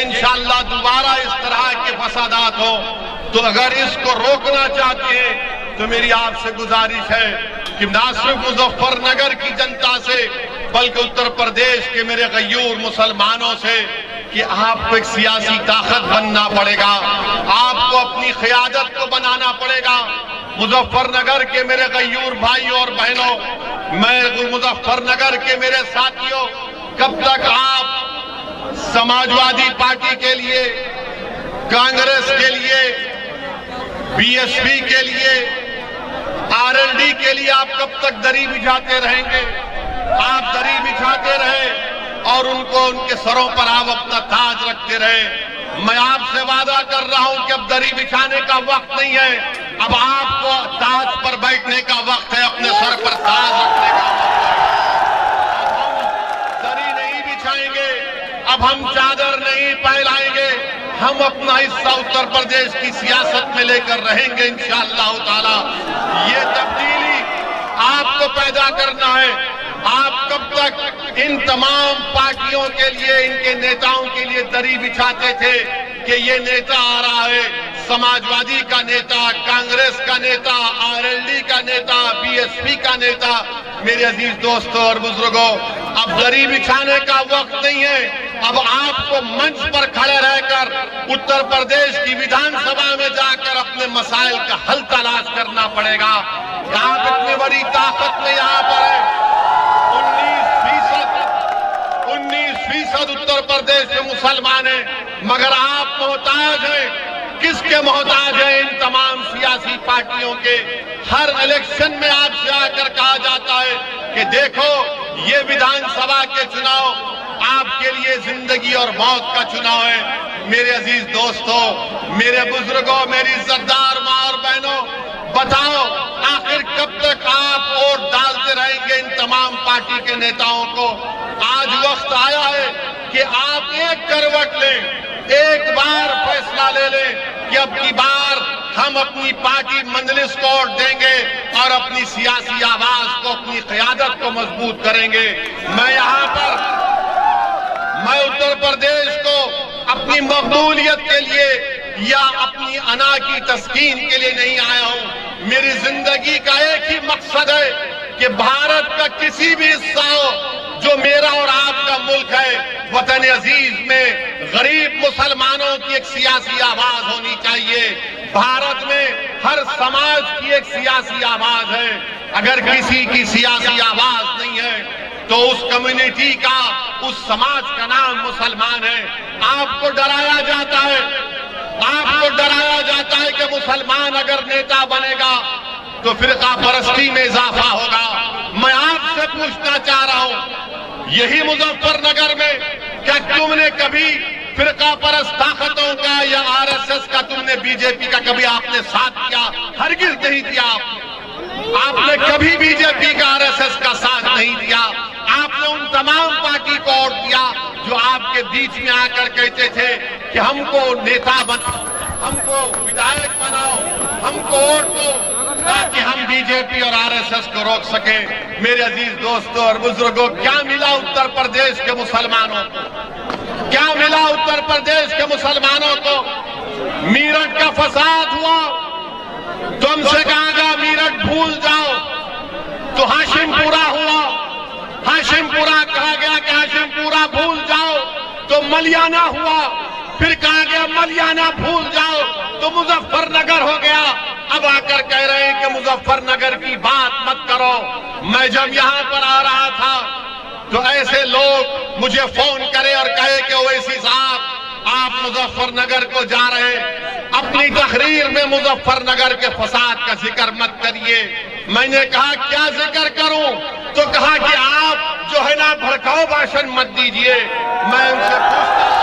انشاءاللہ دوبارہ اس طرح کے فسادات ہوں۔ تو اگر اس کو روکنا چاہتے ہیں تو میری آپ سے گزارش ہے کہ نہ صرف مظفر نگر کی جنتا سے بلکہ اتر پردیش کے میرے غیور مسلمانوں سے کہ آپ کو ایک سیاسی طاقت بننا پڑے گا، آپ کو اپنی قیادت کو بنانا پڑے گا۔ مظفر نگر کے میرے غیور بھائیوں اور بہنوں، میں مظفر نگر کے میرے ساتھیوں، کب تک آپ سماجوادی پارٹی کے لیے، کانگریس کے لیے، بی ایس پی کے لیے، آر ایل ڈی کے لیے آپ کب تک دری بچھاتے رہیں گے؟ آپ دری بچھاتے رہے اور ان کو ان کے سروں پر آپ اپنا تاج رکھتے رہے۔ میں آپ سے وعدہ کر رہا ہوں کہ اب دری بچھانے کا وقت نہیں ہے، اب آپ کو تاج پر بیٹھنے کا وقت ہے، اپنے سر پر تاج رکھنے کا وقت ہے۔ اب ہم دری نہیں بچھائیں گے، اب ہم چادر نہیں پھیلائیں گے، ہم اپنا حصہ اتر پردیش کی سیاست میں لے کر رہیں گے انشاءاللہ تعالی۔ یہ تبدیلی آپ کو پیدا کرنا ہے۔ آپ کب تک ان تمام پارٹیوں کے لیے، ان کے نیتاؤں کے لیے دری بچھاتے تھے کہ یہ نیتا آ رہا ہے، سماجوادی کا نیتا، کانگریس کا نیتا، آر ایل ڈی کا نیتا، بی ایس پی کا نیتا۔ میرے عزیز دوستوں اور بزرگوں، اب دری بچھانے کا وقت نہیں ہے، اب آپ کو منچ پر کھڑے رہ کر اتر پردیش کی ویدھان سبھا میں جا کر اپنے مسائل کا حل تلاش کرنا پڑے گا۔ آپ اتنی بڑی طاقت میں یہاں پر ہے، 19% اتر پردیش کے مسلمان ہیں، مگر آپ محتاج ہیں۔ کس کے محتاج ہیں؟ ان تمام سیاسی پارٹیوں کے۔ ہر الیکشن میں آپ سے آ کر کہا جاتا ہے کہ دیکھو یہ ویدھان سبھا کے چناؤ آپ کے لیے زندگی اور موت کا چناؤ ہے۔ میرے عزیز دوستوں، میرے بزرگوں، میری عزتدار ماں اور بہنوں، بتاؤ آخر کب تک آپ ووٹ ڈالتے رہیں گے ان تمام پارٹی کے نیتاؤں کو؟ آج وقت آیا ہے کہ آپ ایک کروٹ لیں، ایک بار فیصلہ لے لیں کہ اب کی بار ہم اپنی پارٹی مجلس کو ووٹ دیں گے اور اپنی سیاسی آواز کو، اپنی قیادت کو مضبوط کریں گے۔ میں اتر پردیش کو اپنی مقبولیت کے لیے یا اپنی انا کی تسکین کے لیے نہیں آیا ہوں۔ میری زندگی کا ایک ہی مقصد ہے کہ بھارت کا کسی بھی حصہ ہو جو میرا اور آپ کا ملک ہے، وطن عزیز میں غریب مسلمانوں کی ایک سیاسی آواز ہونی چاہیے۔ بھارت میں ہر سماج کی ایک سیاسی آواز ہے۔ اگر کسی کی سیاسی آواز نہیں ہے تو اس کمیونٹی کا، اس سماج کا نام مسلمان ہے۔ آپ کو ڈرایا جاتا ہے، کہ مسلمان اگر نیتا بنے گا تو فرقہ پرستی میں اضافہ ہوگا۔ میں آپ سے پوچھنا چاہ رہا ہوں، یہی مظفر نگر میں کیا تم نے کبھی فرقہ پرست طاقتوں کا یا آر ایس ایس کا، تم نے بی جے پی کا کبھی آپ نے ساتھ کیا؟ ہرگز نہیں دیا۔ آپ نے کبھی بی جے پی کا، آر ایس ایس کا ساتھ نہیں دیا۔ آپ نے ان تمام پارٹی کو ووٹ دیا جو آپ کے بیچ میں آ کر کہتے تھے کہ ہم کو نیتا بناؤ، ہم کو ودھائک بناؤ، ہم کو ووٹ دو تاکہ ہم بی جے پی اور آر ایس ایس کو روک سکیں۔ میرے عزیز دوستوں اور بزرگوں، کیا ملا اتر پردیش کے مسلمانوں کو؟ کیا ملا اتر پردیش کے مسلمانوں کو؟ میرٹھ کا فساد ہوا، تم سے کہا گیا میرٹھ بھول جاؤ، تو ہاشم پورہ ہوا، ہاشم پورہ کہا گیا کہ ہاشم پورہ بھول جاؤ، تو ملیانہ ہوا، پھر کہا گیا ملیانہ بھول جاؤ، تو مظفر نگر ہو گیا۔ اب آ کر کہہ رہے ہیں کہ مظفر نگر کی بات مت کرو۔ میں جب یہاں پر آ رہا تھا تو ایسے لوگ مجھے فون کرے اور کہے کہ اویسی صاحب آپ مظفر نگر کو جا رہے، اپنی تقریر میں مظفر نگر کے فساد کا ذکر مت کریے۔ میں نے کہا کیا ذکر کروں؟ تو کہا کہ آپ جو ہے نا بھڑکاؤ بھاشن مت دیجئے۔ میں ان سے پوچھتا ہوں،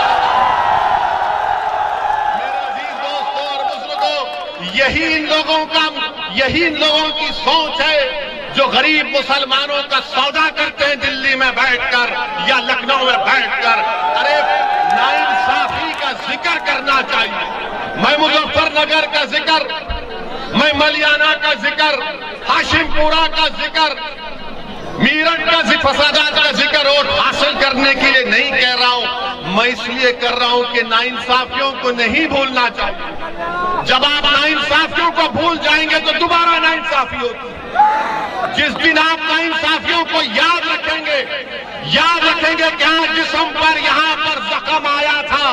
میرے عزیز دوستوں اور بزرگوں، یہی ان لوگوں کی سوچ ہے جو غریب مسلمانوں کا سودا کرتے ہیں دلی میں بیٹھ کر یا لکھنؤ میں بیٹھ کر۔ ارے ناانصافی کا ذکر کرنا چاہیے۔ میں مظفر نگر کا ذکر، میں ملیانہ کا ذکر، ہاشم پورہ کا ذکر، میرٹھ کا فسادات کا ذکر ووٹ حاصل کرنے کے لیے نہیں کہہ رہا ہوں۔ میں اس لیے کر رہا ہوں کہ ناانصافیوں کو نہیں بھولنا چاہیے. جب آپ ناانصافیوں کو بھول جائیں گے تو دوبارہ ناانصافی ہوتی ہے. جس دن آپ ناانصافیوں کو یاد رکھیں گے کہ ہاں جسم پر یہاں پر زخم آیا تھا,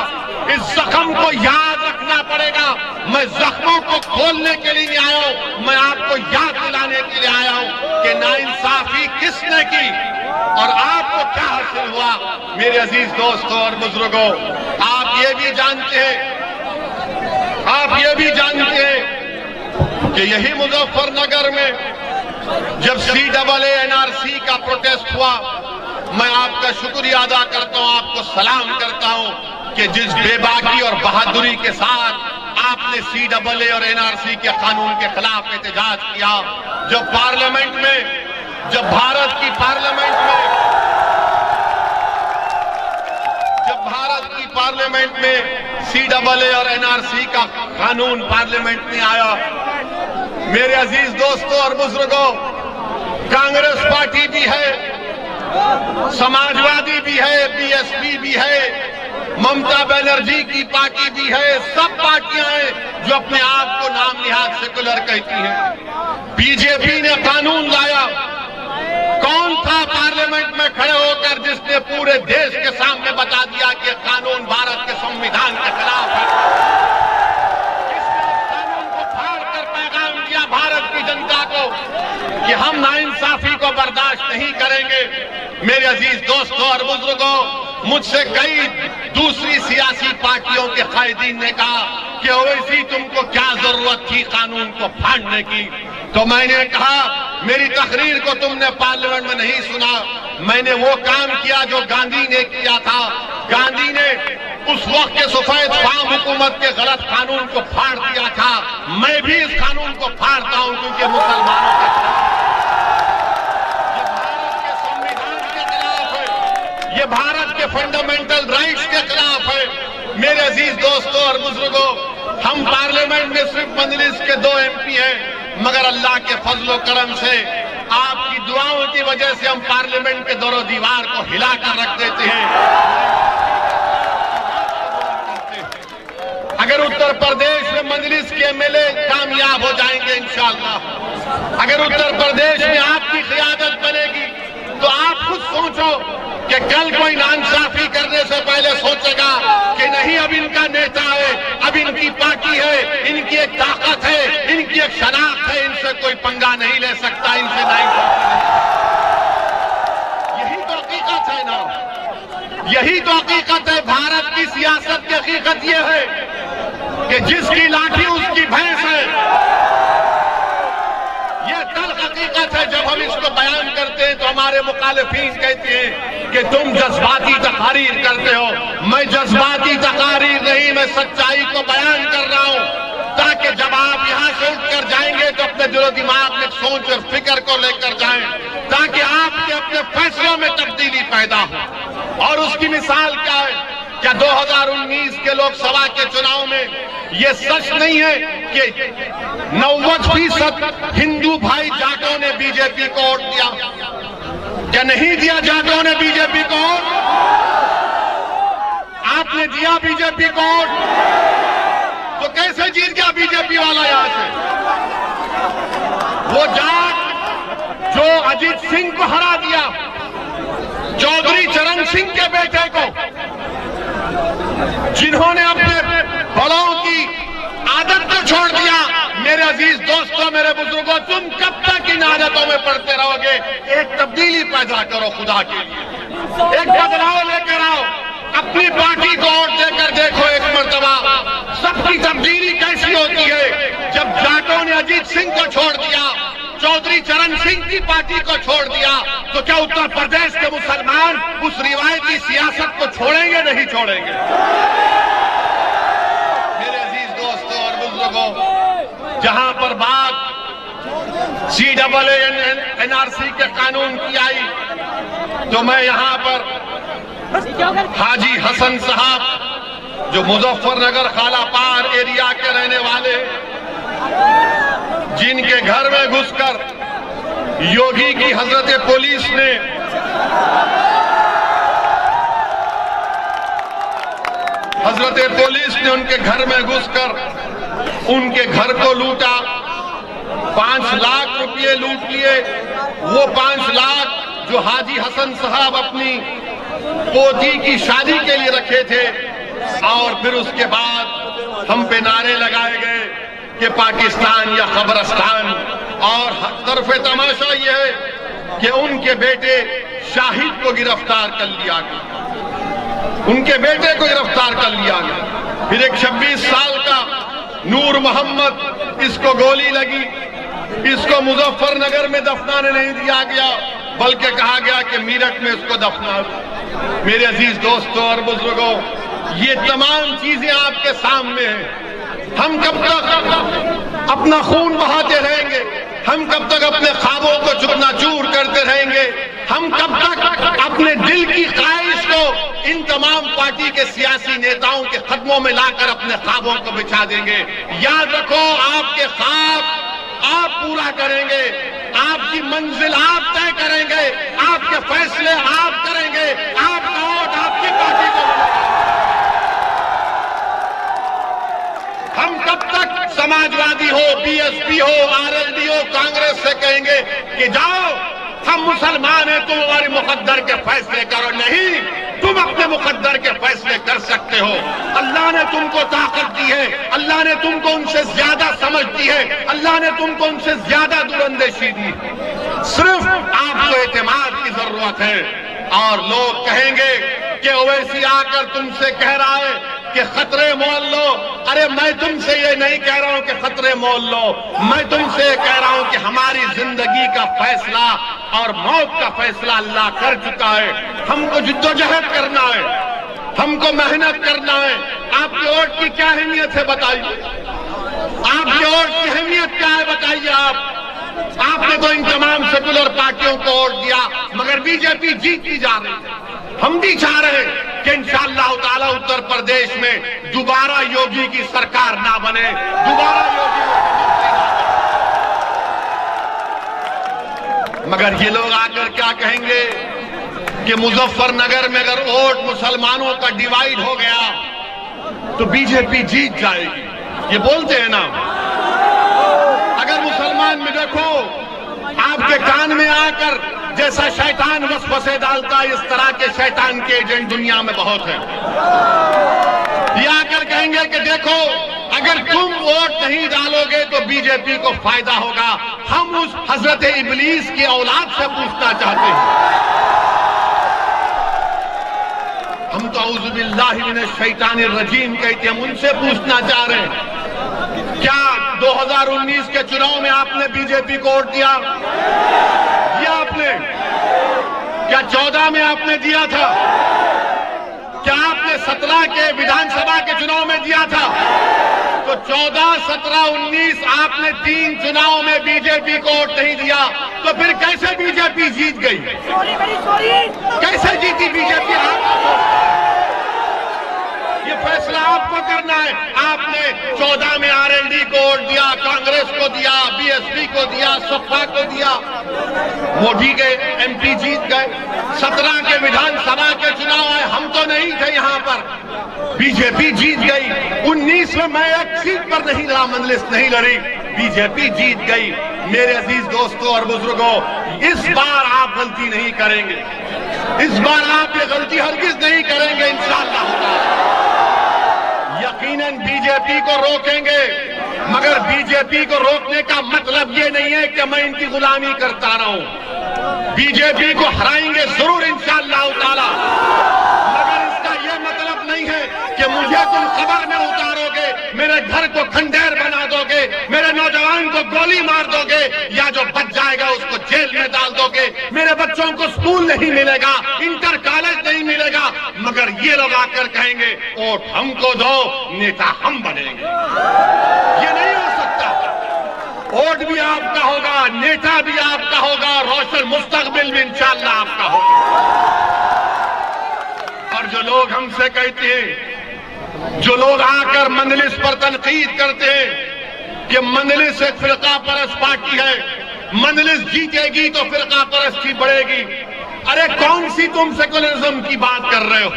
اس زخم کو یاد رکھنا پڑے گا. میں زخموں کو کھولنے کے لیے نہیں آیا ہوں, میں آپ کو یاد دلانے کے لیے آیا ہوں کہ ناانصافی کس نے کی اور آپ کو کیا حاصل ہوا. میرے عزیز دوستوں اور بزرگوں, آپ یہ بھی جانتے ہیں کہ یہی مظفر نگر میں جب CAA-NRC کا پروٹیسٹ ہوا, میں آپ کا شکریہ ادا کرتا ہوں, آپ کو سلام کرتا ہوں کہ جس بے باکی اور بہادری کے ساتھ آپ نے CAA اور NRC کے قانون کے خلاف احتجاج کیا. جب بھارت کی پارلیمنٹ میں CAA اور NRC کا قانون پارلیمنٹ میں آیا, میرے عزیز دوستوں اور بزرگوں, کانگریس پارٹی بھی ہے, سماجوادی بھی ہے, BSP بھی ہے, ممتا بنرجی کی پارٹی بھی ہے, سب پارٹیاں ہیں جو اپنے آپ کو نام نہاد سیکولر کہتی ہیں. BJP نے قانون لایا. کون تھا پارلیمنٹ میں کھڑے ہو کر جس نے پورے دیش کے سامنے بتا دیا کہ قانون بھارت کے سنویدھان کے خلاف ہے؟ کس نے قانون کو پھاڑ کر پیغام دیا بھارت کی جنتا کو کہ ہم ناانصافی کو برداشت نہیں کریں گے. میرے عزیز دوستوں اور بزرگوں, مجھ سے کئی دوسری سیاسی پارٹیوں کے قائدین نے کہا کہ اویسی تم کو کیا ضرورت تھی قانون کو پھاڑنے کی. تو میں نے کہا میری تقریر کو تم نے پارلیمنٹ میں نہیں سنا. میں نے وہ کام کیا جو گاندھی نے کیا تھا. گاندھی نے اس وقت کے سفید فام حکومت کے غلط قانون کو پھاڑ دیا تھا. میں بھی اس قانون کو پھاڑتا ہوں کیونکہ مسلمانوں کے خلاف یہ بھارت کے فنڈامنٹل رائٹس کے خلاف ہے. میرے عزیز دوستوں اور بزرگوں, ہم پارلیمنٹ میں صرف مجلس کے 2 MP ہیں, مگر اللہ کے فضل و کرم سے آپ کی دعاؤں کی وجہ سے ہم پارلیمنٹ کے دور و دیوار کو ہلا کر رکھ دیتے ہیں. اگر اتر پردیش میں مجلس کے MLA کامیاب ہو جائیں گے انشاءاللہ, اگر اتر پردیش میں آپ کی قیادت بنے گی تو آپ خود سوچو کہ کل کوئی ناانصافی کرنے سے پہلے سوچے گا کہ نہیں اب ان کا نیتا ہے, اب ان کی پارٹی ہے, ان کی ایک طاقت ہے, ان کی ایک شناخت ہے, ان سے کوئی پنگا نہیں لے سکتا, ان سے نہیں. یہی تو حقیقت ہے نا, یہی تو حقیقت ہے. بھارت کی سیاست کی حقیقت یہ ہے کہ جس کی لاٹھی اس کی بھینس ہے. یہ تلخ حقیقت ہے. جب ہم اس کو بیان کرتے ہیں تو ہمارے مخالفین کہتے ہیں کہ تم جذباتی تقاریر کرتے ہو. میں جذباتی تقاریر نہیں, میں سچائی کو بیان کر رہا ہوں تاکہ جب آپ یہاں سے اٹھ کر جائیں گے تو اپنے دل و دماغ میں سوچ اور فکر کو لے کر جائیں تاکہ آپ کے اپنے فیصلوں میں تبدیلی پیدا ہو. اور اس کی مثال کیا ہے؟ کیا 2019 کے لوک سبھا کے چناؤ میں یہ سچ نہیں ہے کہ 90% ہندو بھائی جاٹوں نے BJP کو ووٹ دیا؟ کیا نہیں دیا جاٹوں نے BJP کو ووٹ؟ آپ نے دیا BJP کو ووٹ؟ تو کیسے جیت گیا BJP والا یہاں سے؟ وہ جاٹ جو اجیت سنگھ کو ہرا دیا, چودھری چرن سنگھ کے بیٹے کو, جنہوں نے اپنے بڑوں کی عادت کو چھوڑ دیا. میرے عزیز دوستوں, میرے بزرگوں, تم کب تک ان عادتوں میں پڑتے رہو گے؟ ایک تبدیلی پیدا کرو خدا کے لیے, ایک بدلاؤ لے کر آؤ. اپنی پارٹی کو ووٹ دے کر دیکھو ایک مرتبہ سب کی تبدیلی کیسی ہوتی ہے. جب جاٹوں نے اجیت سنگھ کو چھوڑ دیا, چودھری چرن سنگھ کی پارٹی کو چھوڑ دیا, تو کیا اتر پردیش کے مسلمان اس روایتی سیاست کو چھوڑیں گے؟ نہیں چھوڑیں گے. میرے عزیز دوستوں اور بزرگوں, جہاں پر بات CAA-NRC کے قانون کی آئی تو میں یہاں پر حاجی حسن صاحب جو مظفر نگر خالہ پار ایریا کے رہنے والے, جن کے گھر میں گھس کر یوگی کی حضرت پولیس نے حضرت پولیس نے ان کے گھر میں گھس کر ان کے گھر کو لوٹا، 5 لاکھ روپے لوٹ لیے۔ وہ 5 لاکھ جو حاجی حسن صاحب اپنی پوتی کی شادی کے لیے رکھے تھے، اور پھر اس کے بعد ہم پہ نعرے لگائے گئے کہ پاکستان یا قبرستان۔ اور طرف تماشا یہ ہے کہ ان کے بیٹے شاہد کو گرفتار کر لیا گیا، ان کے بیٹے کو گرفتار کر لیا گیا۔ پھر ایک 26 سال کا نور محمد، اس کو گولی لگی، اس کو مظفر نگر میں دفنانے نہیں دیا گیا، بلکہ کہا گیا کہ میرٹھ میں اس کو دفنا دو۔ میرے عزیز دوستوں اور بزرگوں، یہ تمام چیزیں آپ کے سامنے ہیں۔ ہم کب تک اپنا خون بہاتے رہیں گے؟ ہم کب تک اپنے خوابوں کو چکنا چور کرتے رہیں گے؟ ہم کب تک اپنے دل کی خواہش کو ان تمام پارٹی کے سیاسی نیتاؤں کے قدموں میں لا کر اپنے خوابوں کو بچھا دیں گے؟ یاد رکھو، آپ کے خواب آپ پورا کریں گے، آپ کی منزل آپ طے کریں گے، آپ کے فیصلے آپ کریں گے، آپ کا ووٹ آپ کی پارٹی کو ملے گا۔ ہم کب تک سماجوادی ہو، بی ایس پی ہو، آر ایل ڈی ہو، کانگریس سے کہیں گے کہ جاؤ ہم مسلمان ہیں، تم ہمارے مقدر کے فیصلے کرو؟ نہیں، تم اپنے مقدر کے فیصلے کر سکتے ہو۔ اللہ نے تم کو طاقت دی ہے، اللہ نے تم کو ان سے زیادہ سمجھ دی ہے، اللہ نے تم کو ان سے زیادہ دوراندیشی دی۔ صرف آپ کو اعتماد کی ضرورت ہے۔ اور لوگ کہیں گے کہ اویسی آ کر تم سے کہہ رہا ہے کہ خطرے مول لو۔ ارے میں تم سے یہ نہیں کہہ رہا ہوں کہ خطرے مول لو، میں تم سے یہ کہہ رہا ہوں کہ ہماری زندگی کا فیصلہ اور موت کا فیصلہ اللہ کر چکا ہے۔ ہم کو جدوجہد کرنا ہے، ہم کو محنت کرنا ہے۔ آپ کے ووٹ کی کیا اہمیت ہے بتائیے؟ آپ کے ووٹ کی اہمیت کیا ہے بتائیے؟ آپ نے تو ان تمام سیکولر پارٹیوں کو ووٹ دیا، مگر بی جے پی جیتتی جا رہی ہے۔ ہم بھی چاہ رہے ہیں کہ انشاءاللہ تعالی اتر پردیش میں دوبارہ یوگی کی سرکار نہ بنے، دوبارہ یوگی مگر یہ لوگ آ کر کیا کہیں گے کہ مظفر نگر میں اگر ووٹ مسلمانوں کا ڈیوائیڈ ہو گیا تو بی جے پی جیت جائے گی۔ یہ بولتے ہیں نا، اگر مسلمان میں دیکھو آپ کے کان میں آ کر جیسا شیطان وسوسے ڈالتا ہے، اس طرح کے شیطان کے ایجنٹ دنیا میں بہت ہیں۔ یہ آ کر کہیں گے کہ دیکھو اگر تم ووٹ نہیں ڈالو گے تو بی جے پی کو فائدہ ہوگا۔ ہم اس حضرت ابلیس کی اولاد سے پوچھنا چاہتے ہیں، ہم تو اعوذ باللہ من الشیطان الرجیم کہتے ہیں، ہم ان سے پوچھنا چاہ رہے ہیں کیا 2019 کے چناؤ میں آپ نے بی جے پی کو ووٹ دیا؟ آپ نے کیا 14 میں آپ نے دیا تھا؟ کیا آپ نے 17 کے ویدھان سبھا کے چناؤ میں دیا تھا؟ تو 14، 17، 19 آپ نے 3 چناؤ میں بی جے پی کو ووٹ نہیں دیا، تو پھر کیسے بی جے پی جیت گئی؟ کیسے جیتی بی جے پی؟ یہ فیصلہ آپ کو کرنا ہے۔ آپ نے 14 میں آر ایل ڈی کو ووٹ دیا، کانگریس کو دیا، بی ایس پی کو دیا، سپا کو دیا، مودی کے ایم پی جیت گئے۔ 17 کے ویدھان سبھا کے چناؤ آئے، ہم تو نہیں تھے یہاں پر، بی جے پی جیت گئی۔ 19 میں ایک سیٹ پر نہیں لڑا، مجلس نہیں لڑی، بی جے پی جیت گئی۔ میرے عزیز دوستوں اور بزرگوں، اس بار آپ غلطی نہیں کریں گے، اس بار آپ یہ غلطی ہرگز نہیں کریں گے انشاءاللہ۔ یقیناً بی جے پی کو روکیں گے، مگر بی جے پی کو روکنے کا مطلب یہ نہیں ہے کہ میں ان کی غلامی کرتا رہوں۔ بی جے پی کو ہرائیں گے ضرور انشاءاللہ تعالی، مگر اس کا یہ مطلب نہیں ہے کہ مجھے تم قبر میں اتارو گے، میرے گھر کو کھنڈیر بنا دو گے، میرے نوجوان کو گولی مار دو گے، یا جو بچ جائے گا اس کو جیل میں ڈال دو گے، میرے بچوں کو سکول نہیں ملے گا، انٹر کالج نہیں ملے گا، مگر یہ لوگ آ کر کہیں گے ووٹ ہم کو دو، نیتا ہم بنیں گے۔ یہ نہیں ہو سکتا۔ ووٹ بھی آپ کا ہوگا، نیتا بھی آپ کا ہوگا، روشن مستقبل بھی انشاءاللہ آپ کا ہوگا۔ اور جو لوگ ہم سے کہتے ہیں، جو لوگ آ کر مجلس پر تنقید کرتے ہیں کہ مجلس ایک فرقہ پرست پارٹی ہے، مجلس جیتے گی تو فرقہ پرستی بڑھے گی، ارے کون سی تم سیکولرزم کی بات کر رہے ہو؟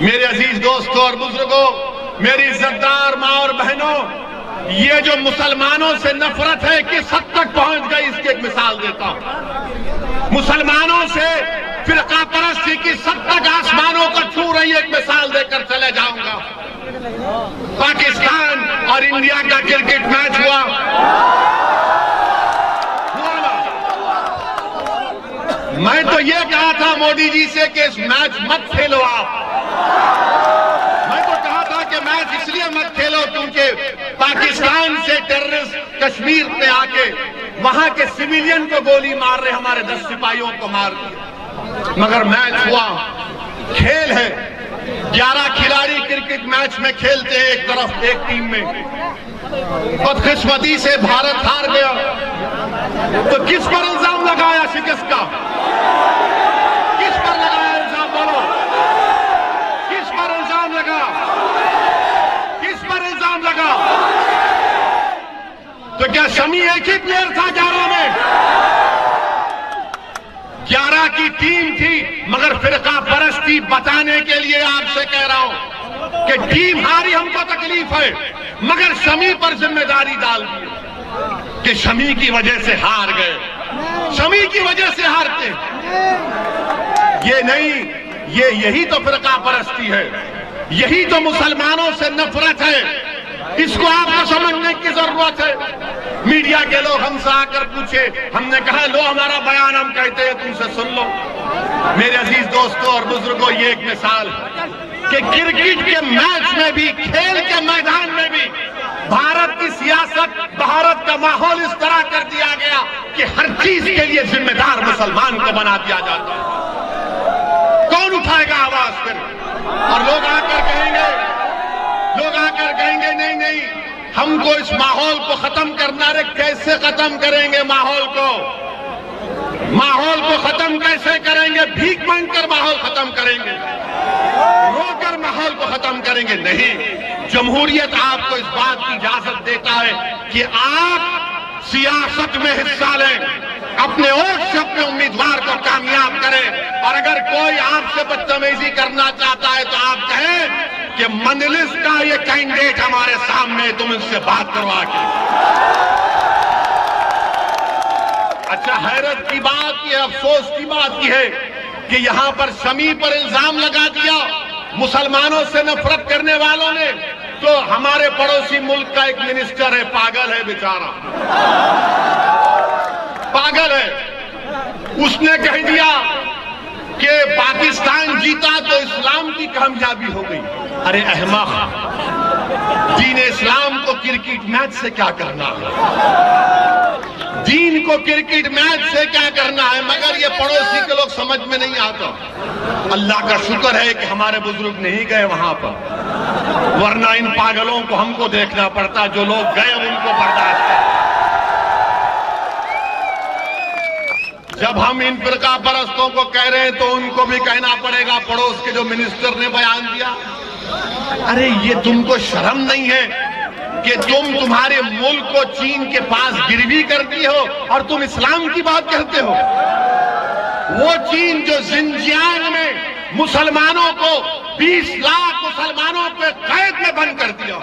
میرے عزیز دوستوں اور بزرگوں، میری عزتدار ماں اور بہنوں، یہ جو مسلمانوں سے نفرت ہے کس حد تک پہنچ گئی اس کی ایک مثال دیتا ہوں۔ مسلمانوں سے فرقہ پرستی کی حد تک آسمانوں کو چھو رہی ایک مثال دے کر چلے جاؤں گا۔ پاکستان اور انڈیا کا کرکٹ میچ ہوا نا؟ میں تو یہ کہا تھا مودی جی سے کہ اس میچ مت کھیلو آپ۔ میں تو کہا تھا کہ میچ اس لیے مت کھیلو کیونکہ پاکستان سے ٹیررسٹ کشمیر میں آ کے وہاں کے سویلین کو گولی مار رہے، ہمارے 10 سپاہیوں کو مار دیا۔ مگر میچ ہوا، کھیل ہے، 11 کھلاڑی کرکٹ میچ میں کھیلتے ہیں ایک طرف ایک ٹیم میں۔ بدقسمتی سے بھارت ہار گیا تو کس پر الزام لگایا شکست کا؟ کس پر لگایا الزام؟ بولو، کس پر الزام لگا؟ کس پر الزام لگا؟ تو کیا شمی ایک ہی پلیئر تھا 11 میں؟ 11 کی ٹیم تھی، مگر فرقہ پرستی بتانے کے لیے آپ سے کہہ رہا ہوں کہ ٹیم ہاری، ہم کو تکلیف ہے، مگر شمی پر ذمہ داری ڈال دی کہ شمی کی وجہ سے ہار گئے، شمی کی وجہ سے ہارتے۔ یہ نہیں، یہی تو فرقہ پرستی ہے، یہی تو مسلمانوں سے نفرت ہے۔ اس کو آپ کو سمجھنے کی ضرورت ہے۔ میڈیا کے لوگ ہم سے آ کر پوچھے، ہم نے کہا لو ہمارا بیان ہم کہتے ہیں تم سے سن لو۔ میرے عزیز دوستوں اور بزرگوں، یہ ایک مثال ہے کہ کرکٹ کے میچ میں بھی، کھیل کے میدان میں بھی بھارت کی سیاست، بھارت کا ماحول اس طرح کر دیا گیا کہ ہر چیز کے لیے ذمہ دار مسلمان کو بنا دیا جاتا ہے۔ کون اٹھائے گا آواز پھر؟ اور لوگ آ کر کہیں گے نہیں ہم کو اس ماحول کو ختم کرنا ہے۔ کیسے ختم کریں گے ماحول کو؟ ماحول کو ختم کیسے کریں گے؟ بھیک مانگ کر ماحول ختم کریں گے؟ رو کر ماحول کو ختم کریں گے؟ نہیں۔ جمہوریت آپ کو اس بات کی اجازت دیتا ہے کہ آپ سیاست میں حصہ لیں، اپنے ووٹ سے اپنے امیدوار کو کامیاب کریں، اور اگر کوئی آپ سے بدتمیزی کرنا چاہتا ہے تو آپ کہیں کہ مجلس کا یہ کینڈیڈیٹ ہمارے سامنے، تم اس سے بات کروا کے۔ اچھا، حیرت کی بات یہ، افسوس کی بات یہ ہے کہ یہاں پر شمی پر الزام لگا دیا مسلمانوں سے نفرت کرنے والوں نے، تو ہمارے پڑوسی ملک کا ایک منسٹر ہے، پاگل ہے بیچارہ، پاگل ہے، اس نے کہہ دیا کہ پاکستان جیتا تو اسلام کی کامیابی ہو گئی۔ ارے احمق، دین اسلام کو کرکٹ میچ سے کیا کرنا ہے؟ دین کو کرکٹ میچ سے کیا کرنا ہے؟ مگر یہ پڑوسی کے لوگ سمجھ میں نہیں آتا۔ اللہ کا شکر ہے کہ ہمارے بزرگ نہیں گئے وہاں پر، ورنہ ان پاگلوں کو ہم کو دیکھنا پڑتا، جو لوگ گئے ان کو برداشت کرنا۔ جب ہم ان فرقہ پرستوں کو کہہ رہے ہیں تو ان کو بھی کہنا پڑے گا، پڑوس کے جو منسٹر نے بیان دیا، ارے یہ تم کو شرم نہیں ہے کہ تمہارے ملک کو چین کے پاس گروی کر دی ہو اور تم اسلام کی بات کہتے ہو؟ وہ چین جو زنجیانگ میں مسلمانوں کو 20 لاکھ مسلمانوں کو قید میں بند کر دیا،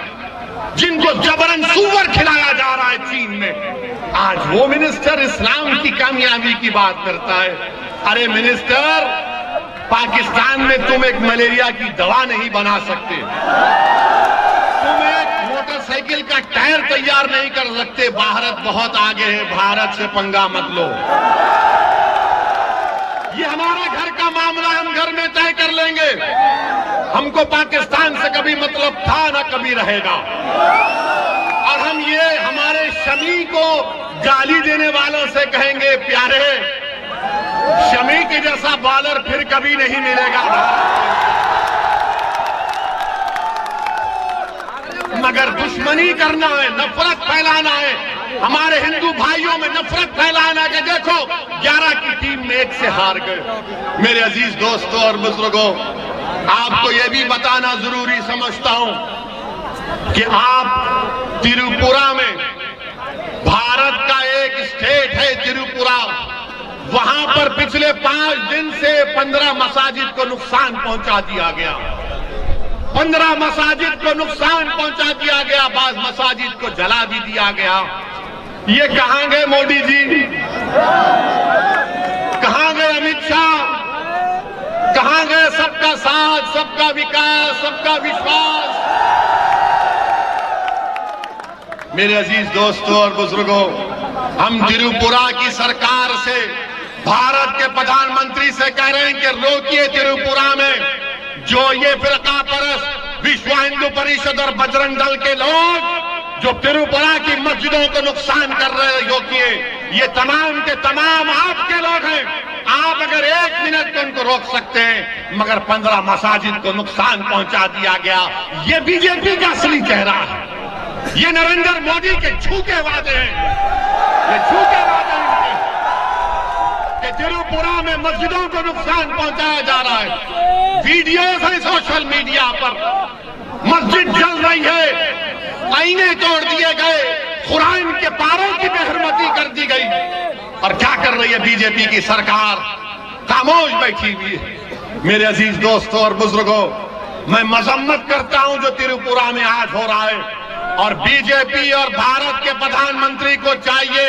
جن کو جبرن سور کھلایا جا رہا ہے چین میں، آج وہ منسٹر اسلام کی کامیابی کی بات کرتا ہے۔ ارے منسٹر، پاکستان میں تم ایک ملیریا کی دوا نہیں بنا سکتے، تم ایک موٹر سائیکل کا ٹائر تیار نہیں کر سکتے۔ بھارت بہت آگے ہے، بھارت سے پنگا مت لو، یہ ہمارے گھر کا معاملہ ہم گھر میں طے کر لیں گے۔ ہم کو پاکستان سے کبھی مطلب تھا نہ کبھی رہے گا، اور ہم یہ ہمارے شمی کو گالی دینے والوں سے کہیں گے، پیارے شمی کے جیسا بالر پھر کبھی نہیں ملے گا، مگر دشمنی کرنا ہے، نفرت پھیلانا ہے، ہمارے ہندو بھائیوں میں نفرت پھیلانا کہ دیکھو 11 کی ٹیم میں 1 سے ہار گئے۔ میرے عزیز دوستوں اور بزرگوں، آپ کو یہ بھی بتانا ضروری سمجھتا ہوں کہ آپ تریپورہ میں، بھارت کا ایک اسٹیٹ ہے تریپورہ، وہاں پر پچھلے 5 دن سے 15 مساجد کو نقصان پہنچا دیا گیا۔ 15 مساجد کو نقصان پہنچا دیا گیا، بعض مساجد کو جلا بھی دیا گیا۔ یہ کہاں گئے مودی جی؟ کہاں گئے امت شاہ؟ کہاں گئے سب کا ساتھ، سب کا وکاس، سب کا وشواس؟ میرے عزیز دوستوں اور بزرگوں، ہم تریپورا کی سرکار سے، بھارت کے پردھان منتری سے کہہ رہے ہیں کہ روکیے تریپورا میں جو یہ فرقہ پرست وشو ہندو پریشد اور بجرنگ دل کے لوگ جو تریپورا کی مسجدوں کو نقصان کر رہے ہیں، روکیے۔ یہ تمام کے تمام آپ کے لوگ ہیں، آپ اگر 1 منٹ کو ان کو روک سکتے ہیں، مگر 15 مساجد کو نقصان پہنچا دیا گیا۔ یہ بی جے پی کا اصلی چہرہ ہے، یہ نریندر مودی کے جھوٹے وعدے ہیں، یہ جھوٹے وعدے ہیں کہ تریپورا میں مسجدوں کو نقصان پہنچایا جا رہا ہے۔ ویڈیوز ہیں سوشل میڈیا پر، مسجد جل رہی ہے، آئینے توڑ دیے گئے، قرآن کے پاروں کی بے حرمتی کر دی گئی، اور کیا کر رہی ہے بی جے پی کی سرکار؟ خاموش بیٹھی ہوئی ہے۔ میرے عزیز دوستوں اور بزرگوں، میں مذمت کرتا ہوں جو تریپورا میں آج ہو رہا ہے، اور بی جے پی اور بھارت کے پردھان منتری کو چاہیے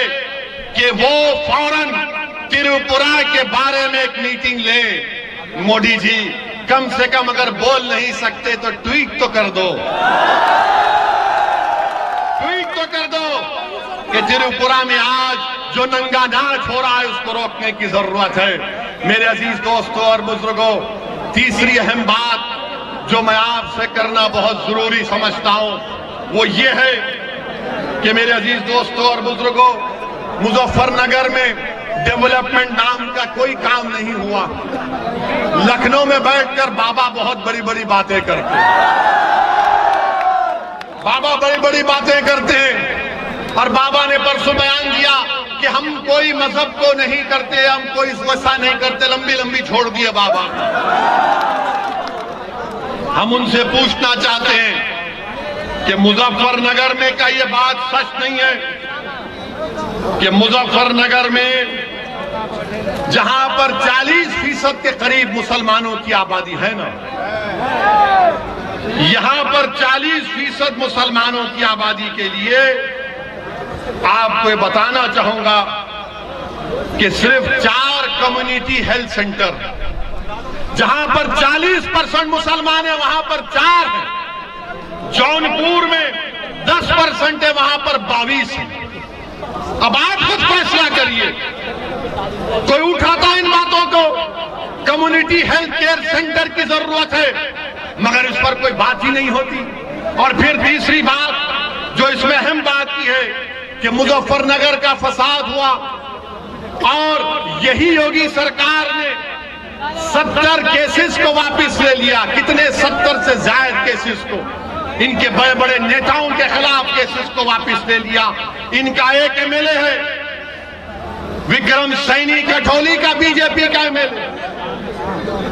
کہ وہ فوراً تریپورا کے بارے میں ایک میٹنگ لے۔ مودی جی کم سے کم اگر بول نہیں سکتے تو ٹویٹ تو کر دو، ٹویٹ تو کر دو کہ تریپورا میں آج جو ننگا ناچ ہو رہا ہے اس کو روکنے کی ضرورت ہے۔ میرے عزیز دوستوں اور بزرگوں، تیسری اہم بات جو میں آپ سے کرنا بہت ضروری سمجھتا ہوں وہ یہ ہے کہ میرے عزیز دوستوں اور بزرگوں، مظفر نگر میں ڈیولپمنٹ نام کا کوئی کام نہیں ہوا۔ لکھنؤ میں بیٹھ کر بابا بہت بڑی بڑی باتیں کرتے ہیں، بابا بڑی بڑی باتیں کرتے ہیں، اور بابا نے پرسوں بیان دیا کہ ہم کوئی مذہب کو نہیں کرتے، ہم کوئی ویسا نہیں کرتے، لمبی لمبی چھوڑ دیے بابا۔ ہم ان سے پوچھنا چاہتے ہیں کہ مظفر نگر میں کا یہ بات سچ نہیں ہے کہ مظفر نگر میں جہاں پر 40% کے قریب مسلمانوں کی آبادی ہے نا، یہاں پر 40% مسلمانوں کی آبادی کے لیے آپ کو یہ بتانا چاہوں گا کہ صرف 4 کمیونٹی ہیلتھ سینٹر، جہاں پر 40% مسلمان ہیں وہاں پر 4 ہیں۔ جونپور میں 10% ہے، وہاں پر 22 ہیں۔ اب آپ خود فیصلہ کریے، کوئی اٹھاتا ان باتوں کو؟ کمیونٹی ہیلتھ کیئر سینٹر کی ضرورت ہے، مگر اس پر کوئی بات ہی نہیں ہوتی۔ اور پھر تیسری بات جو اس میں اہم بات کی ہے کہ مظفر نگر کا فساد ہوا، اور یہی یوگی سرکار نے 70 کیسز کو واپس لے لیا۔ کتنے؟ 70 سے زائد کیسز کو، ان کے بڑے بڑے نیتاؤں کے خلاف کیسز کو واپس لے لیا۔ ان کا ایک ایم ایل اے ہے وکرم سینی کٹھولی کا، بی جے پی کا ایم ایل اے،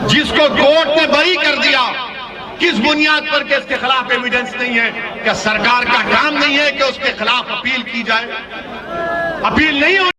جس کو کورٹ نے بری کر دیا۔ کس بنیاد پر کہ اس کے خلاف ایویڈنس نہیں ہے؟ کیا سرکار کا کام نہیں ہے کہ اس کے خلاف اپیل کی جائے؟ اپیل نہیں ہو